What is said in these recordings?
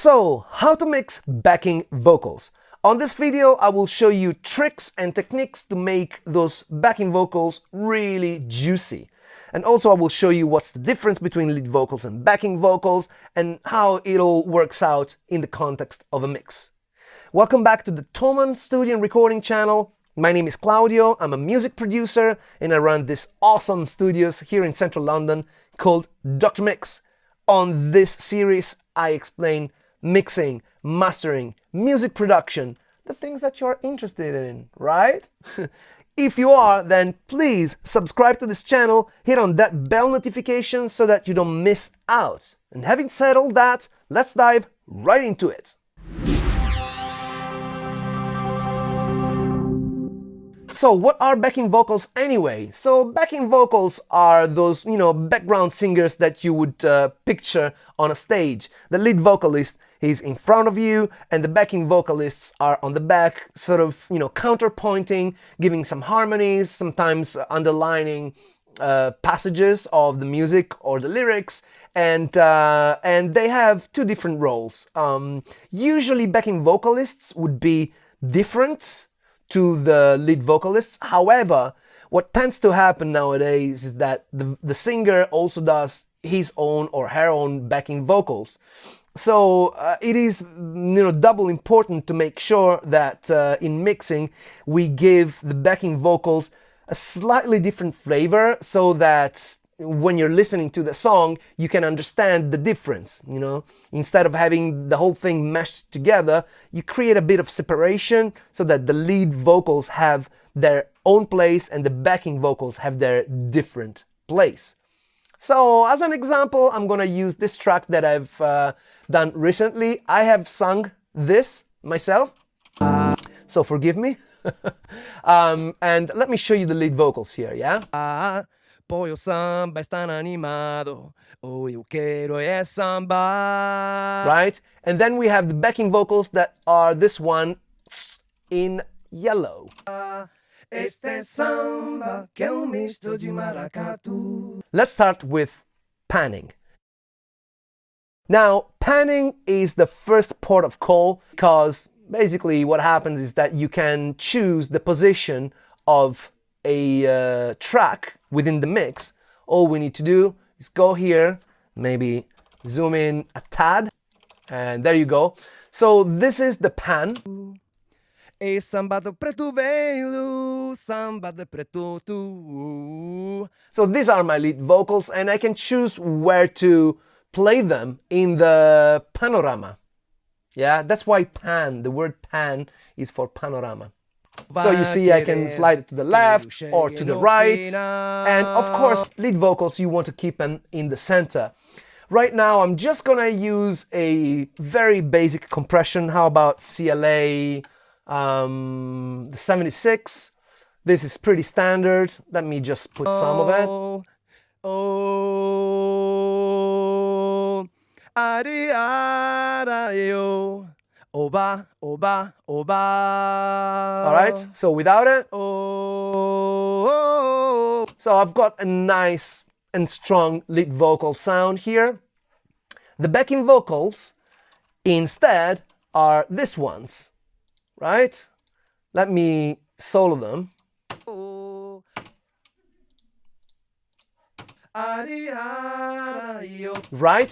So, how to mix backing vocals. On this video, I will show you tricks and techniques to make those backing vocals really juicy. And also I will show you what's the difference between lead vocals and backing vocals and how it all works out in the context of a mix. Welcome back to the Thomann studio and recording channel. My name is Claudio, I'm a music producer and I run this awesome studios here in central London called Dr. Mix. On this series, I explain mixing, mastering, music production, the things that you're interested in, right? If you are, then please subscribe to this channel, hit on that bell notification so that you don't miss out. And having said all that, let's dive right into it. So what are backing vocals anyway? So backing vocals are those, background singers that you would picture on a stage. The lead vocalist is in front of you and the backing vocalists are on the back, sort of, counterpointing, giving some harmonies, sometimes underlining passages of the music or the lyrics. And they have two different roles. Usually backing vocalists would be different to the lead vocalists. However, what tends to happen nowadays is that the singer also does his own or her own backing vocals. So it is double important to make sure that in mixing we give the backing vocals a slightly different flavor so that when you're listening to the song, you can understand the difference, Instead of having the whole thing meshed together, you create a bit of separation so that the lead vocals have their own place and the backing vocals have their different place. So, as an example, I'm gonna use this track that I've done recently. I have sung this myself, so forgive me. And let me show you the lead vocals here, yeah? Poi o samba é tão animado, o eu quero é samba. Right? And then we have the backing vocals that are this one in yellow. Este samba que é misto de maracatu. Let's start with panning. Now, panning is the first port of call because basically what happens is that you can choose the position of a track within the mix. All we need to do is go here, maybe zoom in a tad, and there you go. So this is the pan. So these are my lead vocals and I can choose where to play them in the panorama. Yeah, that's why pan, the word pan is for panorama. So you see I can slide it to the left or to the right. And of course, lead vocals, you want to keep them in the center. Right now, I'm just gonna use a very basic compression. How about CLA the 76? This is pretty standard. Let me just put some of it. Oba, oba, oba. All right, so without it. So I've got a nice and strong lead vocal sound here. The backing vocals instead are these ones, right? Let me solo them. Right?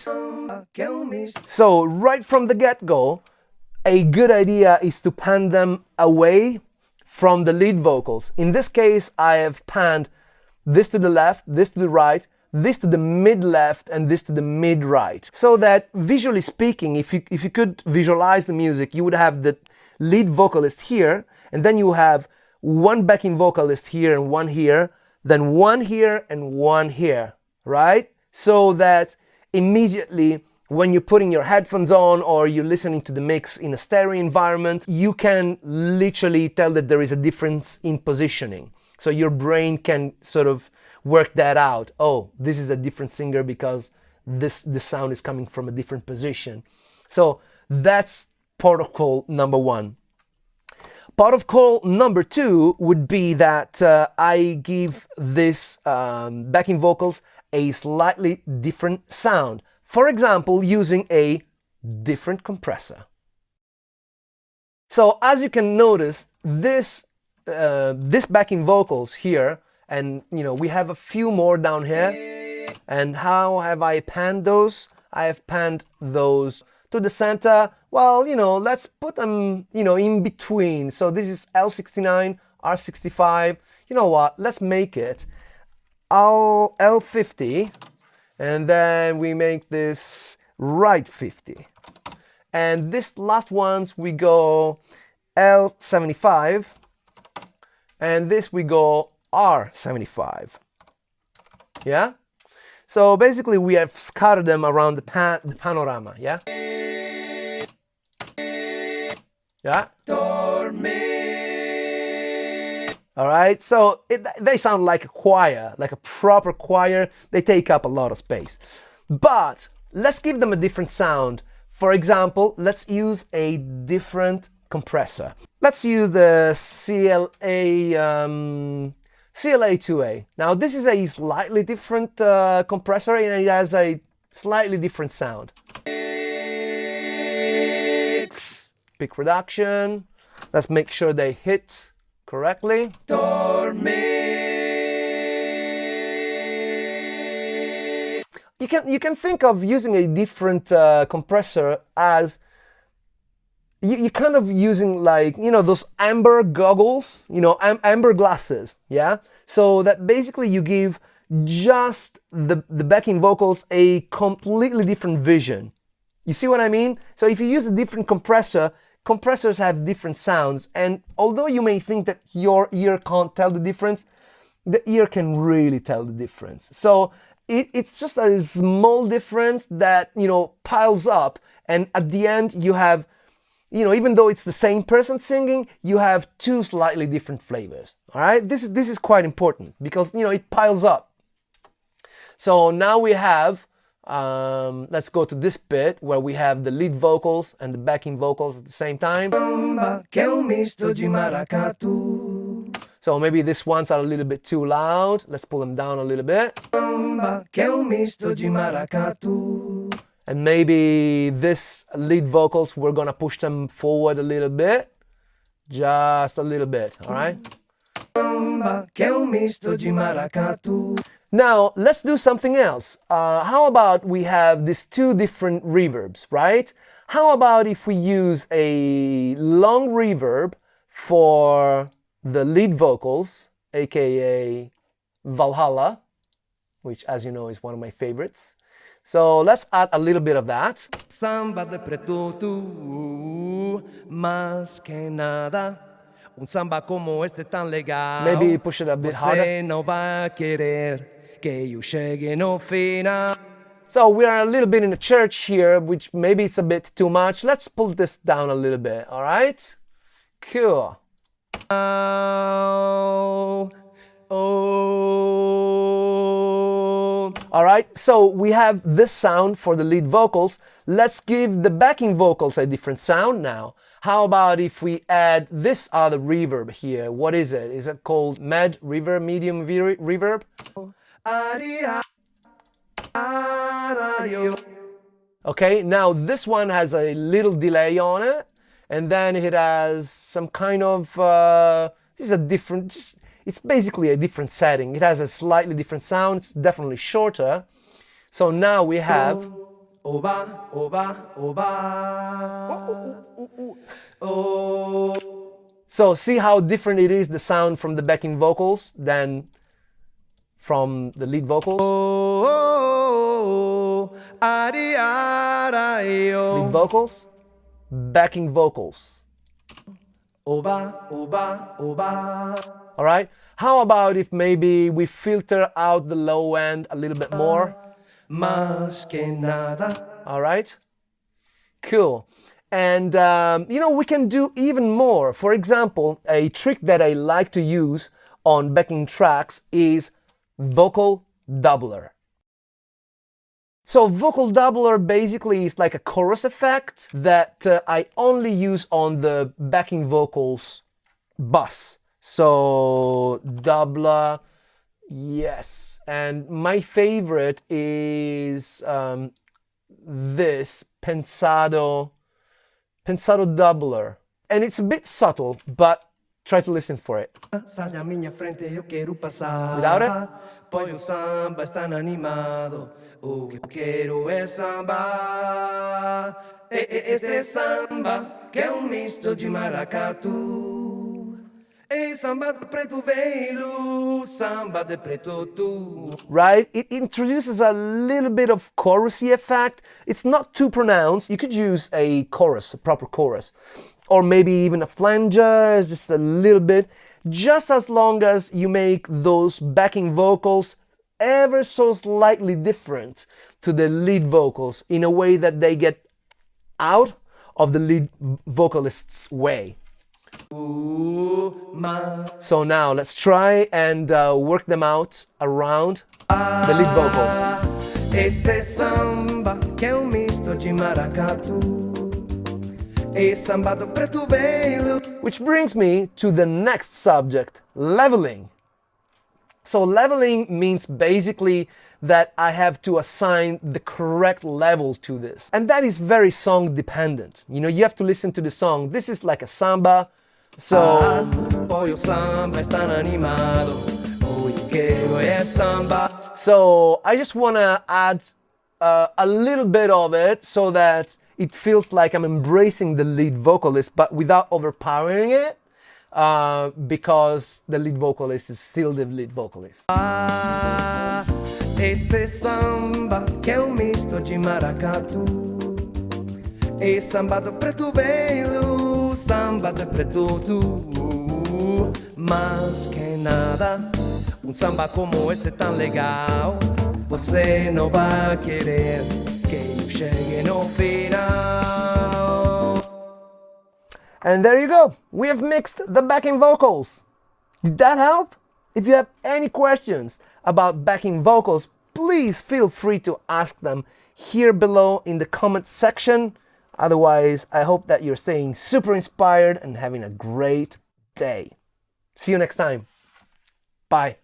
So right from the get-go, a good idea is to pan them away from the lead vocals. In this case, I have panned this to the left, this to the right, this to the mid-left, and this to the mid-right. So that visually speaking, if you could visualize the music, you would have the lead vocalist here, and then you have one backing vocalist here and one here, then one here and one here, right? So that immediately when you're putting your headphones on or you're listening to the mix in a stereo environment, you can literally tell that there is a difference in positioning. So your brain can sort of work that out. Oh, this is a different singer because this sound is coming from a different position. So that's port of call number one. Port of call number two would be that I give this backing vocals a slightly different sound. For example, using a different compressor. So as you can notice, this backing vocals here, and we have a few more down here. And how have I panned those? I have panned those to the center. Well, let's put them, in between. So this is L69, R65. You know what? Let's make it L50, and then we make this right 50. And this last ones we go L75, and this we go R75. Yeah? So basically we have scattered them around the panorama, yeah? Yeah? Alright, so they sound like a choir, like a proper choir. They take up a lot of space. But let's give them a different sound. For example, let's use a different compressor. Let's use the CLA2A. Now this is a slightly different compressor, and it has a slightly different sound. Peak reduction. Let's make sure they hit correctly. You can think of using a different compressor as you kind of using, like, those amber goggles, amber glasses, yeah? So that basically you give just the backing vocals a completely different vision. You see what I mean? So if you use a different compressor, compressors have different sounds, and although you may think that your ear can't tell the difference, the ear can really tell the difference. So it's just a small difference that, piles up, and at the end you have, even though it's the same person singing, you have two slightly different flavors. All right, this is quite important because it piles up. So now we have, let's go to this bit where we have the lead vocals and the backing vocals at the same time. So maybe these ones are a little bit too loud. Let's pull them down a little bit. And maybe this lead vocals, we're gonna push them forward a little bit. Just a little bit, all right? Now, let's do something else. How about we have these two different reverbs, right? How about if we use a long reverb for the lead vocals, aka Valhalla, which, as you know, is one of my favorites. So let's add a little bit of that. Samba de preto tú, más que nada. Un samba como este tan legal. Maybe push it a bit harder. Você não vai querer que eu chegue no final. So we are a little bit in a church here, which maybe it's a bit too much. Let's pull this down a little bit, all right? Cool. All right, so we have this sound for the lead vocals. Let's give the backing vocals a different sound now. How about if we add this other reverb here? What is it? Is it called med reverb, medium reverb? Okay, now this one has a little delay on it, and then it has some kind of, this is a different, it's basically a different setting. It has a slightly different sound. It's definitely shorter. So now we have, so see how different it is, the sound from the backing vocals than from the lead vocals. Lead vocals, backing vocals. All right. How about if maybe we filter out the low end a little bit more? All right. Cool. And we can do even more. For example, a trick that I like to use on backing tracks is vocal doubler. So vocal doubler basically is like a chorus effect that I only use on the backing vocals bus. So doubler, yes. And my favorite is this pensado doubler. And it's a bit subtle, but try to listen for it. Without it? Pois o samba está animado. O que eu quero é samba. Este samba que é misto de maracatu. E samba de preto velho, samba de preto tu. Right? It introduces a little bit of chorusy effect. It's not too pronounced. You could use a chorus, a proper chorus. Or maybe even a flanger, just a little bit. Just as long as you make those backing vocals ever so slightly different to the lead vocals in a way that they get out of the lead vocalist's way. So now let's try and work them out around the lead vocals. Este samba que é misto de maracatu. Which brings me to the next subject, leveling. So leveling means basically that I have to assign the correct level to this. And that is very song dependent. You know, you have to listen to the song. This is like a samba. So I just want to add a little bit of it so that it feels like I'm embracing the lead vocalist, but without overpowering it, because the lead vocalist is still the lead vocalist. Este samba que é misto de maracatu. E samba de preto velho, samba de preto tu. Mas que nada, samba como este tão legal, você não vai querer que eu chegue no final. And there you go. We have mixed the backing vocals. Did that help? If you have any questions about backing vocals, please feel free to ask them here below in the comment section. Otherwise, I hope that you're staying super inspired and having a great day. See you next time. Bye.